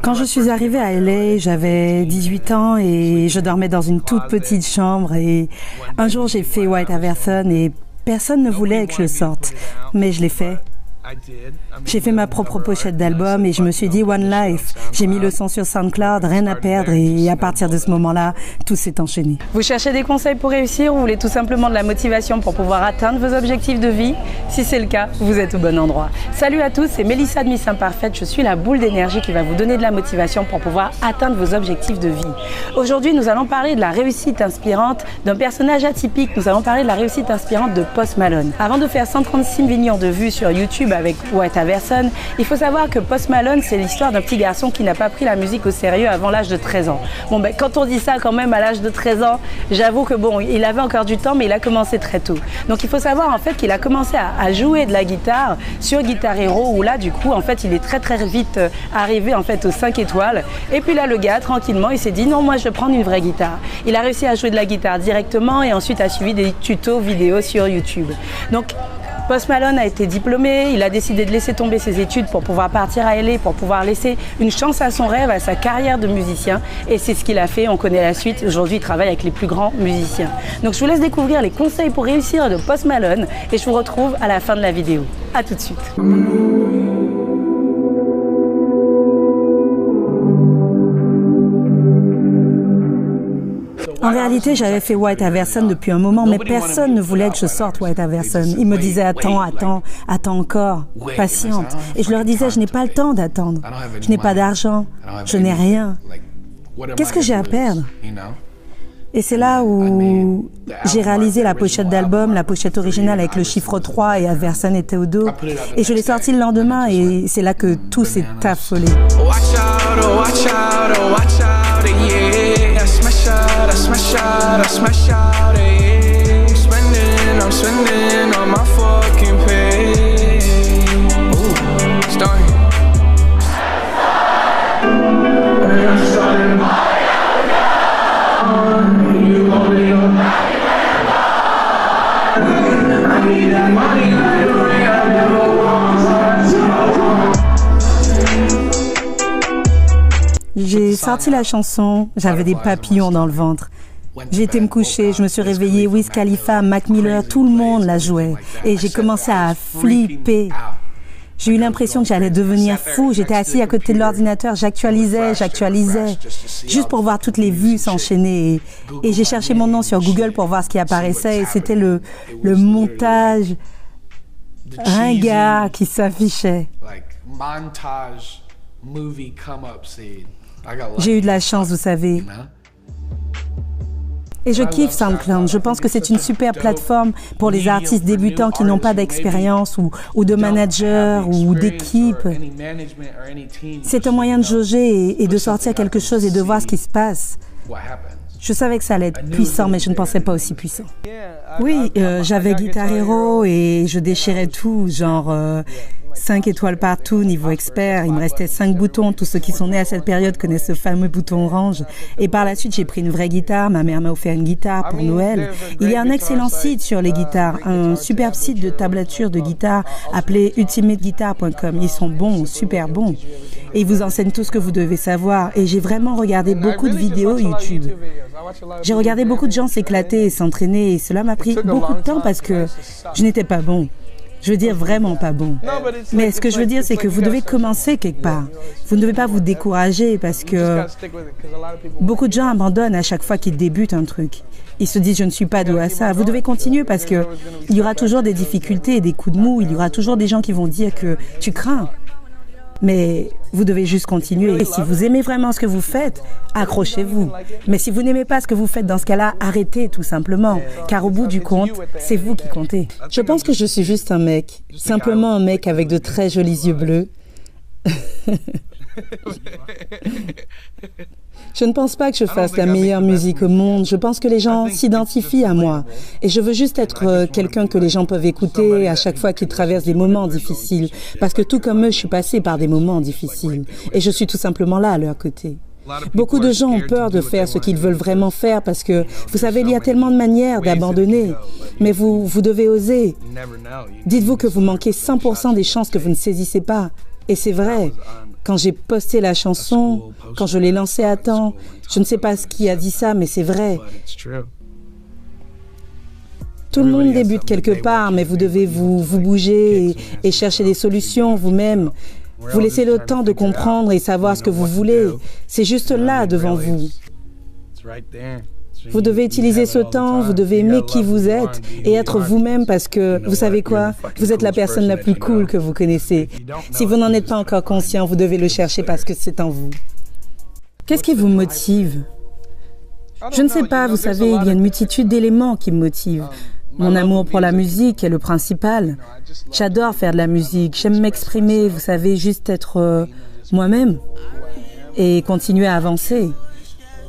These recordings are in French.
Quand je suis arrivée à LA, j'avais 18 ans et je dormais dans une toute petite chambre. Et un jour, j'ai fait White Iverson et personne ne voulait que je le sorte. Mais je l'ai fait. J'ai fait ma propre pochette d'album et je me suis dit One Life. J'ai mis le son sur SoundCloud, rien à perdre et à partir de ce moment-là, tout s'est enchaîné. Vous cherchez des conseils pour réussir ou vous voulez tout simplement de la motivation pour pouvoir atteindre vos objectifs de vie? Si c'est le cas, vous êtes au bon endroit. Salut à tous, c'est Mélissa de Miss Imparfaite. Je suis la boule d'énergie qui va vous donner de la motivation pour pouvoir atteindre vos objectifs de vie. Aujourd'hui, nous allons parler de la réussite inspirante d'un personnage atypique. Nous allons parler de la réussite inspirante de Post Malone. Avant de faire 136 millions de vues sur YouTube avec White Iverson, il faut savoir que Post Malone, c'est l'histoire d'un petit garçon qui n'a pas pris la musique au sérieux avant l'âge de 13 ans. Bon, quand on dit ça quand même à l'âge de 13 ans, j'avoue que bon, il avait encore du temps, mais il a commencé très tôt. Donc il faut savoir en fait qu'il a commencé à jouer de la guitare sur Guitar Hero, où là du coup en fait il est très vite arrivé en fait aux 5 étoiles. Et puis là le gars tranquillement il s'est dit non, moi je vais prendre une vraie guitare. Il a réussi à jouer de la guitare directement et ensuite a suivi des tutos vidéo sur YouTube. Donc Post Malone a été diplômé, il a décidé de laisser tomber ses études pour pouvoir partir à LA, pour pouvoir laisser une chance à son rêve, à sa carrière de musicien. Et c'est ce qu'il a fait, on connaît la suite. Aujourd'hui, il travaille avec les plus grands musiciens. Donc je vous laisse découvrir les conseils pour réussir de Post Malone et je vous retrouve à la fin de la vidéo. A tout de suite. En réalité, j'avais fait White Iverson depuis un moment, mais personne ne voulait que je sorte White Iverson. Ils me disaient attends encore, patiente. Et je leur disais je n'ai pas le temps d'attendre. Je n'ai pas d'argent, je n'ai rien. Qu'est-ce que j'ai à perdre? Et c'est là où j'ai réalisé la pochette d'album, la pochette originale avec le chiffre 3 et Iverson était au dos. Et je l'ai sorti le lendemain et c'est là que tout s'est affolé. I'm spending on my fucking pay. Starting. J'ai sorti la chanson, j'avais des papillons dans le ventre. J'ai été me coucher, je me suis réveillée, Wiz Khalifa, Mac Miller, tout le monde la jouait. Et j'ai commencé à flipper. J'ai eu l'impression que j'allais devenir fou. J'étais assis à côté de l'ordinateur, j'actualisais, juste pour voir toutes les vues s'enchaîner. Et j'ai cherché mon nom sur Google pour voir ce qui apparaissait. Et c'était le montage ringard qui s'affichait. J'ai eu de la chance, vous savez. Et je kiffe SoundCloud. Je pense que c'est une super plateforme pour les artistes débutants qui n'ont pas d'expérience ou de manager ou d'équipe. C'est un moyen de jauger et de sortir quelque chose et de voir ce qui se passe. Je savais que ça allait être puissant, mais je ne pensais pas aussi puissant. Oui, j'avais Guitar Hero et je déchirais tout, genre 5 étoiles partout, niveau expert. Il me restait 5 boutons. Tous ceux qui sont nés à cette période connaissent ce fameux bouton orange. Et par la suite, j'ai pris une vraie guitare. Ma mère m'a offert une guitare pour Noël. Il y a un excellent site sur les guitares, un superbe site de tablature de guitare appelé ultimateguitar.com. Ils sont bons, super bons. Et ils vous enseignent tout ce que vous devez savoir. Et j'ai vraiment regardé beaucoup de vidéos YouTube. J'ai regardé beaucoup de gens s'éclater et s'entraîner. Et cela m'a pris beaucoup de temps parce que je n'étais pas bon. Je veux dire vraiment pas bon. Mais ce que je veux dire, c'est que vous devez commencer quelque part. Vous ne devez pas vous décourager parce que beaucoup de gens abandonnent à chaque fois qu'ils débutent un truc. Ils se disent, je ne suis pas doué à ça. Vous devez continuer parce que il y aura toujours des difficultés et des coups de mou. Il y aura toujours des gens qui vont dire que tu crains. Mais vous devez juste continuer. Et si vous aimez vraiment ce que vous faites, accrochez-vous. Mais si vous n'aimez pas ce que vous faites dans ce cas-là, arrêtez tout simplement. Car au bout du compte, c'est vous qui comptez. Je pense que je suis juste un mec. Simplement un mec avec de très jolis yeux bleus. Je ne pense pas que je fasse la meilleure musique au monde. Je pense que les gens s'identifient à moi. Et je veux juste être quelqu'un que les gens peuvent écouter à chaque fois qu'ils traversent des moments difficiles. Parce que tout comme eux, je suis passée par des moments difficiles. Et je suis tout simplement là à leur côté. Beaucoup de gens ont peur de faire ce qu'ils veulent vraiment faire parce que, vous savez, il y a tellement de manières d'abandonner. Mais vous devez oser. Dites-vous que vous manquez 100% des chances que vous ne saisissez pas. Et c'est vrai. quand j'ai posté la chanson, quand je l'ai lancée à temps. Je ne sais pas qui a dit ça, mais c'est vrai. Tout le monde débute quelque part, mais vous devez vous bouger et chercher des solutions vous-même. Vous laissez le temps de comprendre et savoir ce que vous voulez. C'est juste là, devant vous. Vous devez utiliser ce temps, vous devez aimer qui vous êtes et être vous-même parce que, vous savez quoi, vous êtes la personne la plus cool que vous connaissez. Si vous n'en êtes pas encore conscient, vous devez le chercher parce que c'est en vous. Qu'est-ce qui vous motive? Je ne sais pas, vous savez, il y a une multitude d'éléments qui me motivent. Mon amour pour la musique est le principal. J'adore faire de la musique, j'aime m'exprimer, vous savez, juste être moi-même et continuer à avancer.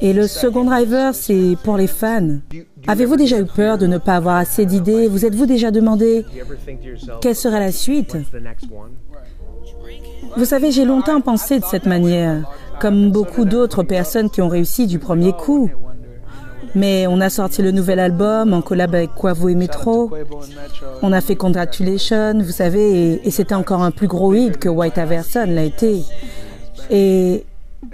Et le second driver, c'est pour les fans. Avez-vous déjà eu peur de ne pas avoir assez d'idées? Vous êtes-vous déjà demandé quelle serait la suite? Vous savez, j'ai longtemps pensé de cette manière, comme beaucoup d'autres personnes qui ont réussi du premier coup. Mais on a sorti le nouvel album en collab avec Quavo et Metro. On a fait Congratulations, vous savez, et c'était encore un plus gros hit que White Iverson l'a été. Et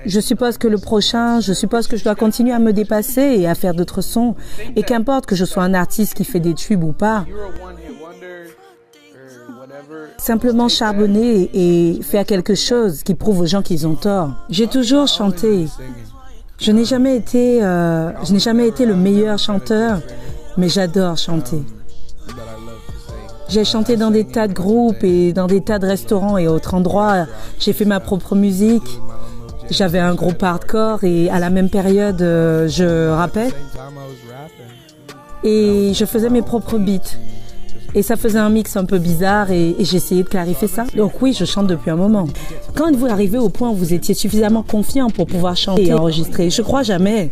je suppose que je dois continuer à me dépasser et à faire d'autres sons. Et qu'importe que je sois un artiste qui fait des tubes ou pas, simplement charbonner et faire quelque chose qui prouve aux gens qu'ils ont tort. J'ai toujours chanté. Je n'ai jamais été le meilleur chanteur, mais j'adore chanter. J'ai chanté dans des tas de groupes et dans des tas de restaurants et autres endroits. J'ai fait ma propre musique. J'avais un groupe hardcore et à la même période, je rappais. Et je faisais mes propres beats. Et ça faisait un mix un peu bizarre et j'ai essayé de clarifier ça. Donc oui, je chante depuis un moment. Quand êtes-vous arrivé au point où vous étiez suffisamment confiant pour pouvoir chanter et enregistrer? Je crois jamais.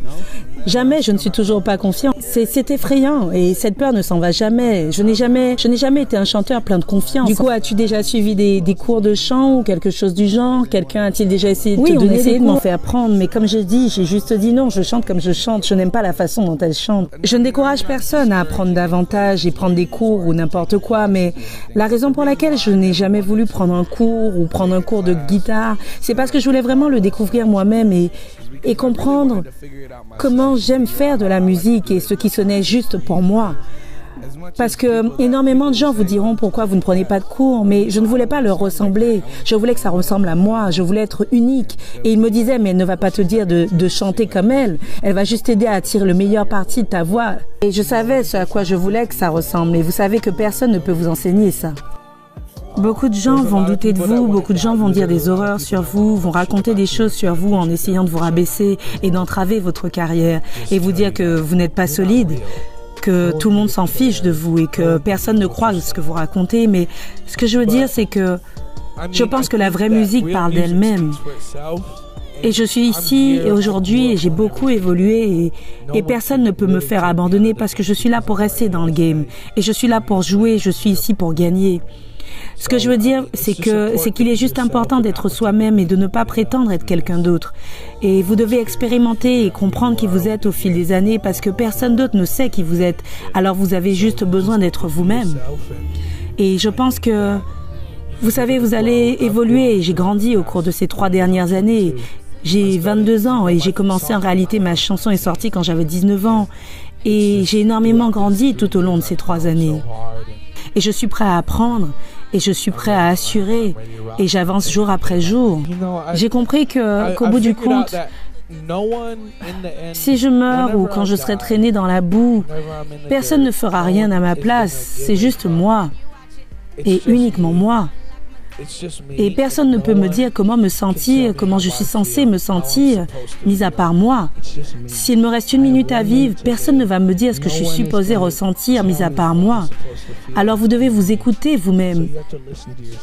Jamais, je ne suis toujours pas confiant. C'est effrayant et cette peur ne s'en va jamais. Je n'ai jamais été un chanteur plein de confiance. Du coup, as-tu déjà suivi des cours de chant ou quelque chose du genre? Quelqu'un a-t-il déjà essayé de te donner des cours? De m'en faire prendre, mais comme j'ai juste dit non, je chante comme je chante. Je n'aime pas la façon dont elle chante. Je ne décourage personne à apprendre davantage et prendre des cours ou n'importe quoi, mais la raison pour laquelle je n'ai jamais voulu prendre un cours ou prendre un cours de guitare, c'est parce que je voulais vraiment le découvrir moi-même et comprendre comment j'aime faire de la musique et ce qui sonnait juste pour moi. Parce que énormément de gens vous diront pourquoi vous ne prenez pas de cours, mais je ne voulais pas leur ressembler. Je voulais que ça ressemble à moi, je voulais être unique. Et ils me disaient, mais elle ne va pas te dire de chanter comme elle va juste t'aider à tirer le meilleur parti de ta voix. Et je savais ce à quoi je voulais que ça ressemble, et vous savez que personne ne peut vous enseigner ça. Beaucoup de gens vont douter de vous, beaucoup de gens vont dire des horreurs sur vous, vont raconter des choses sur vous en essayant de vous rabaisser et d'entraver votre carrière et vous dire que vous n'êtes pas solide, que tout le monde s'en fiche de vous et que personne ne croit ce que vous racontez. Mais ce que je veux dire, c'est que je pense que la vraie musique parle d'elle-même. Et je suis ici et aujourd'hui et j'ai beaucoup évolué et personne ne peut me faire abandonner parce que je suis là pour rester dans le game et je suis là pour jouer, je suis ici pour gagner. Ce que je veux dire, c'est qu'il est juste important d'être soi-même et de ne pas prétendre être quelqu'un d'autre. Et vous devez expérimenter et comprendre qui vous êtes au fil des années parce que personne d'autre ne sait qui vous êtes. Alors vous avez juste besoin d'être vous-même. Et je pense que, vous savez, vous allez évoluer. Et j'ai grandi au cours de ces 3 dernières années. J'ai 22 ans et j'ai commencé en réalité, ma chanson est sortie quand j'avais 19 ans. Et j'ai énormément grandi tout au long de ces 3 années. Et je suis prêt à apprendre, et je suis prêt à assurer, et j'avance jour après jour. J'ai compris qu'au bout du compte, si je meurs ou quand je serai traîné dans la boue, personne ne fera rien à ma place, c'est juste moi, et uniquement moi. Et personne ne peut me dire comment me sentir, comment je suis censé me sentir, mis à part moi. S'il me reste 1 minute à vivre, personne ne va me dire ce que je suis supposé ressentir, mis à part moi. Alors vous devez vous écouter vous-même.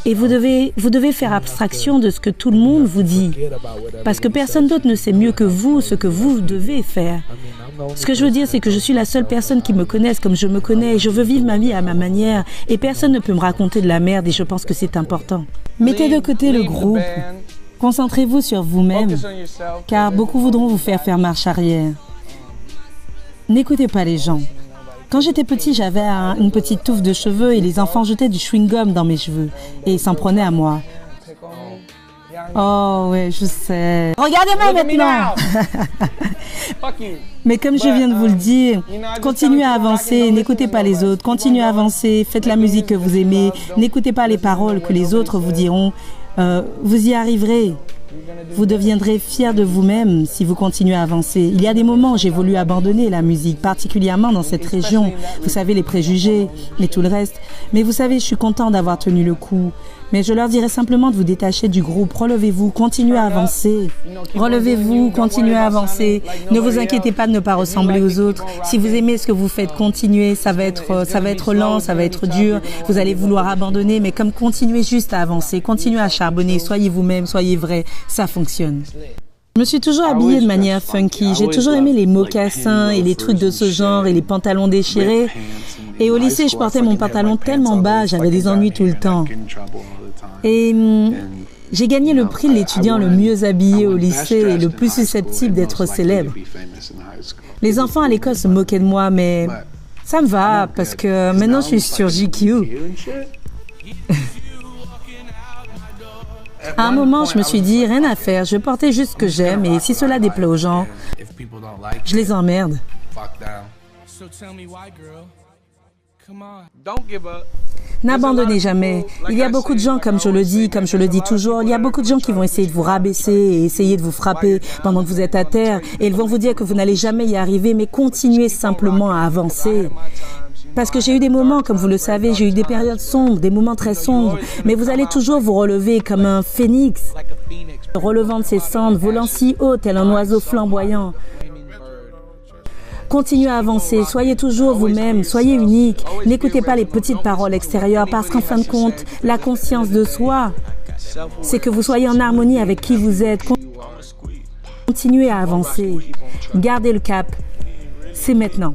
Et vous devez faire abstraction de ce que tout le monde vous dit. Parce que personne d'autre ne sait mieux que vous ce que vous devez faire. Ce que je veux dire, c'est que je suis la seule personne qui me connaisse comme je me connais. Je veux vivre ma vie à ma manière. Et personne ne peut me raconter de la merde et je pense que c'est important. Mettez de côté le groupe. Concentrez-vous sur vous-même, car beaucoup voudront vous faire marche arrière. N'écoutez pas les gens. Quand j'étais petit, j'avais une petite touffe de cheveux et les enfants jetaient du chewing-gum dans mes cheveux et ils s'en prenaient à moi. Oh ouais, je sais. Regardez-moi maintenant. Mais comme je viens de vous le dire, continuez à avancer, n'écoutez pas les autres, continuez à avancer, faites la musique que vous aimez, n'écoutez pas les paroles que les autres vous diront. Vous y arriverez. Vous deviendrez fier de vous-même si vous continuez à avancer. Il y a des moments où j'ai voulu abandonner la musique, particulièrement dans cette région. Vous savez, les préjugés et tout le reste. Mais vous savez, je suis content d'avoir tenu le coup. Mais je leur dirais simplement de vous détacher du groupe. Relevez-vous, continuez à avancer. Relevez-vous, continuez à avancer. Ne vous inquiétez pas de ne pas ressembler aux autres. Si vous aimez ce que vous faites, continuez. Ça va être lent, ça va être dur. Vous allez vouloir abandonner, mais comme continuez juste à avancer, continuez à charbonner. Soyez vous-même, soyez vrai. Ça fonctionne. Je me suis toujours habillée de manière funky. J'ai toujours aimé les mocassins et les trucs de ce genre et les pantalons déchirés. Et au lycée, je portais mon pantalon tellement bas, j'avais des ennuis tout le temps. Et j'ai gagné le prix de l'étudiant le mieux habillé au lycée et le plus susceptible d'être célèbre. Les enfants à l'école se moquaient de moi, mais ça me va parce que maintenant je suis sur GQ. À un moment, je me suis dit, rien à faire, je portais juste ce que j'aime et si cela déplaît aux gens, je les emmerde. N'abandonnez jamais. Il y a beaucoup de gens, comme je le dis toujours, il y a beaucoup de gens qui vont essayer de vous rabaisser et essayer de vous frapper pendant que vous êtes à terre et ils vont vous dire que vous n'allez jamais y arriver, mais continuez simplement à avancer. Parce que j'ai eu des moments, comme vous le savez, j'ai eu des périodes sombres, des moments très sombres, mais vous allez toujours vous relever comme un phénix, relevant de ses cendres, volant si haut tel un oiseau flamboyant. Continuez à avancer, soyez toujours vous-même, soyez unique. N'écoutez pas les petites paroles extérieures parce qu'en fin de compte, la conscience de soi, c'est que vous soyez en harmonie avec qui vous êtes. Continuez à avancer, gardez le cap, c'est maintenant.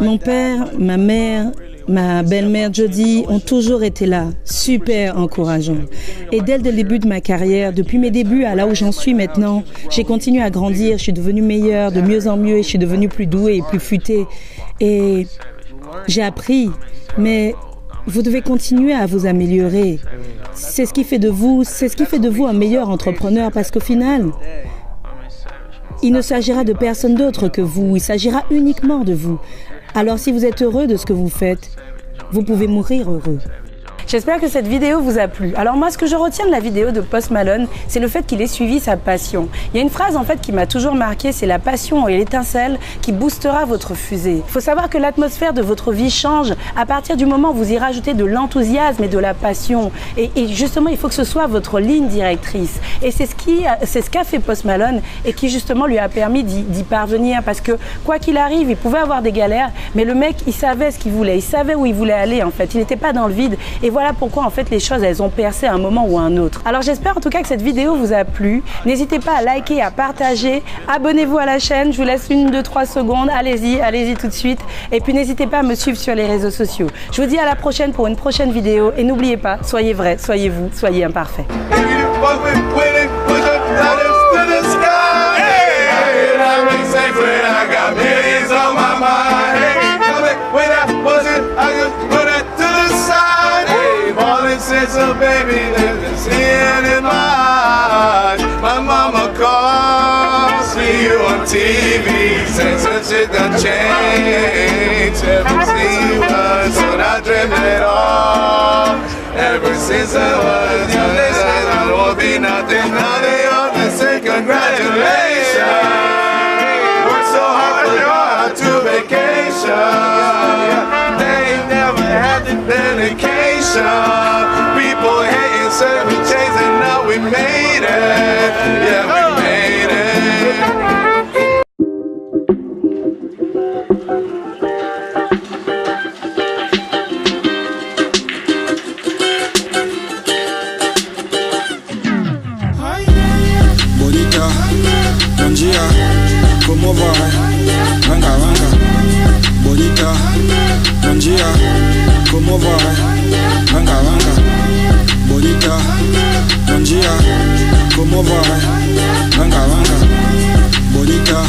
Mon père, ma mère, ma belle-mère Jodie ont toujours été là, super encourageants. Et dès le début de ma carrière, depuis mes débuts à là où j'en suis maintenant, j'ai continué à grandir, je suis devenue meilleure, de mieux en mieux, et je suis devenue plus douée et plus futée. Et j'ai appris, mais vous devez continuer à vous améliorer. C'est ce qui fait de vous un meilleur entrepreneur parce qu'au final, il ne s'agira de personne d'autre que vous, il s'agira uniquement de vous. Alors si vous êtes heureux de ce que vous faites, vous pouvez mourir heureux. J'espère que cette vidéo vous a plu. Alors moi, ce que je retiens de la vidéo de Post Malone, c'est le fait qu'il ait suivi sa passion. Il y a une phrase en fait qui m'a toujours marquée, c'est la passion et l'étincelle qui boostera votre fusée. Il faut savoir que l'atmosphère de votre vie change à partir du moment où vous y rajoutez de l'enthousiasme et de la passion. Et justement, il faut que ce soit votre ligne directrice. Et c'est ce qu'a fait Post Malone et qui justement lui a permis d'y parvenir. Parce que quoi qu'il arrive, il pouvait avoir des galères, mais le mec, il savait ce qu'il voulait, il savait où il voulait aller en fait. Il n'était pas dans le vide. Et voilà pourquoi en fait les choses elles ont percé à un moment ou à un autre. Alors j'espère en tout cas que cette vidéo vous a plu. N'hésitez pas à liker, à partager. Abonnez-vous à la chaîne. Je vous laisse 1, 2, 3 secondes. Allez-y tout de suite. Et puis n'hésitez pas à me suivre sur les réseaux sociaux. Je vous dis à la prochaine pour une prochaine vidéo. Et n'oubliez pas, soyez vrai, soyez vous, soyez imparfait. So baby, there's a sin in my eyes. My mama calls me you on TV, says such shit done changed. Ever since you was, but I dreamt it all. Ever since I was young, they said I won't be nothing. Now they all just say congratulations. Worked so hard for God to vacation. They ain't never had the dedication. People hating, said we changed and now we made it. Yeah, we made it. Bonita, buen día, ¿cómo va? Venga, venga. Bonita, buen día, ¿cómo va? Venga, venga. Bonita, buen día, ¿cómo va? Venga, venga. Bonita.